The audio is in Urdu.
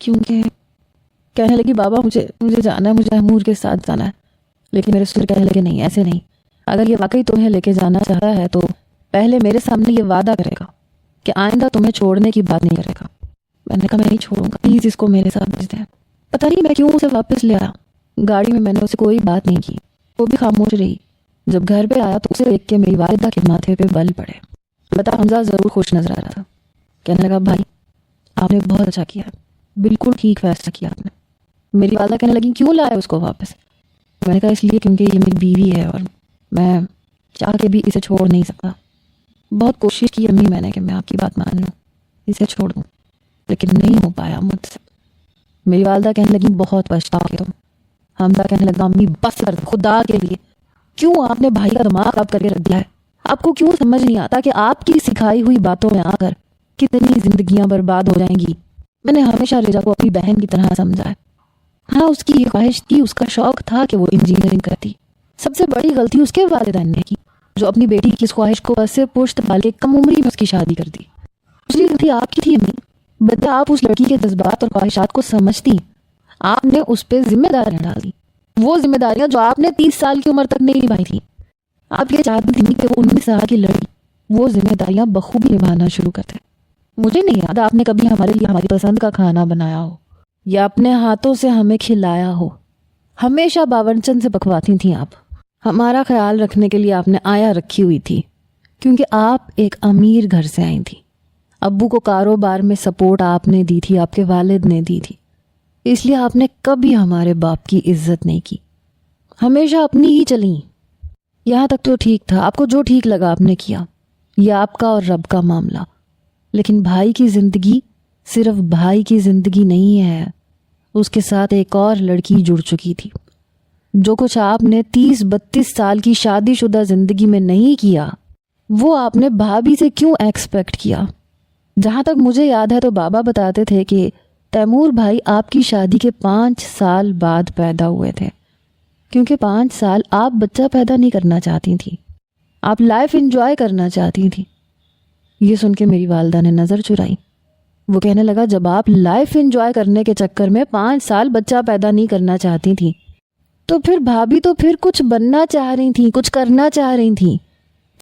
کیونکہ کہنے لگی بابا مجھے جانا ہے، مجھے امور کے ساتھ جانا ہے. لیکن میرے سر کہنے لگے نہیں، ایسے نہیں. اگر یہ واقعی تمہیں لے کے جانا چاہتا ہے تو پہلے میرے سامنے یہ وعدہ کرے گا کہ آئندہ تمہیں چھوڑنے کی بات نہیں کرے گا. میں نے کہا میں نہیں چھوڑوں گا، پلیز اس کو میرے ساتھ بھیج دیں. پتہ نہیں میں کیوں اسے واپس لے آیا. گاڑی میں نے اسے کوئی بات نہیں کی، وہ بھی خاموش رہی. جب گھر پہ آیا تو اسے دیکھ کے میری والدہ کے ماتھے پہ بل پڑے. البتہ حمزہ ضرور خوش نظر آ رہا تھا. کہنے لگا بھائی آپ نے بہت اچھا کیا، بالکل ٹھیک فیصلہ کیا آپ نے. میری والدہ کہنے لگی کیوں لائے اس کو واپس؟ میں نے کہا اس لیے کیونکہ یہ میری بیوی ہے اور میں چاہ کے بھی اسے چھوڑ نہیں سکتا. بہت کوشش کی امی میں نے کہ میں آپ کی بات مان لوں، اسے چھوڑ دوں، لیکن نہیں ہو پایا مجھ سے. میری والدہ کہنے لگی بہت پچھتاؤ تم. حمزہ کہنے لگا امی بس کر، خدا کے لیے کیوں آپ نے بھائی کا دماغ خراب کر کے رکھ دیا ہے؟ آپ کو کیوں سمجھ نہیں آتا کہ آپ کی سکھائی ہوئی باتوں میں آ کر کتنی زندگیاں برباد ہو جائیں گی؟ میں نے ہمیشہ رجا کو اپنی بہن کی طرح سمجھا ہے. ہاں اس کی یہ خواہش تھی، اس کا شوق تھا کہ وہ انجینئرنگ کرتی. سب سے بڑی غلطی اس کے والدین نے کی جو اپنی بیٹی کی اس خواہش کو اسے پشت ڈال کے کم عمری میں اس کی شادی کر دی. دوسری غلطی آپ کی تھی امی. بلکہ آپ اس لڑکی کے جذبات اور خواہشات کو سمجھتی، آپ نے اس پہ ذمہ داریاں ڈال دی. وہ ذمہ داریاں جو آپ نے 30 سال کی عمر تک نہیں نبھائی تھی. آپ یہ چاہتی تھی کہ وہ 19 سال کی لڑکی وہ ذمہ داریاں بخوبی نبھانا شروع کرتے. مجھے نہیں یاد آپ نے کبھی ہمارے لیے ہماری پسند کا کھانا بنایا ہو یا اپنے ہاتھوں سے ہمیں کھلایا ہو. ہمیشہ باورچن سے پکواتی تھیں آپ. ہمارا خیال رکھنے کے لیے آپ نے آیا رکھی ہوئی تھی، کیونکہ آپ ایک امیر گھر سے آئی تھی. ابو کو کاروبار میں سپورٹ آپ نے دی تھی، آپ کے والد نے دی تھی. اس لیے آپ نے کبھی ہمارے باپ کی عزت نہیں کی، ہمیشہ اپنی ہی چلیں. یہاں تک تو ٹھیک تھا، آپ کو جو ٹھیک لگا آپ نے کیا، یہ آپ کا اور رب کا معاملہ. لیکن بھائی کی زندگی صرف بھائی کی زندگی نہیں ہے، اس کے ساتھ ایک اور لڑکی جڑ چکی تھی. جو کچھ آپ نے 30-32 سال کی شادی شدہ زندگی میں نہیں کیا وہ آپ نے بھابھی سے کیوں ایکسپیکٹ کیا؟ جہاں تک مجھے یاد ہے تو بابا بتاتے تھے کہ تیمور بھائی آپ کی شادی کے 5 سال بعد پیدا ہوئے تھے، کیونکہ 5 سال آپ بچہ پیدا نہیں کرنا چاہتی تھیں، آپ لائف انجوائے کرنا چاہتی تھیں. یہ سن کے میری والدہ نے نظر چرائی. وہ کہنے لگا جب آپ لائف انجوائے کرنے کے چکر میں 5 سال بچہ پیدا نہیں کرنا چاہتی تھیں تو پھر بھابھی تو پھر کچھ بننا چاہ رہی تھیں، کچھ کرنا چاہ رہی تھیں.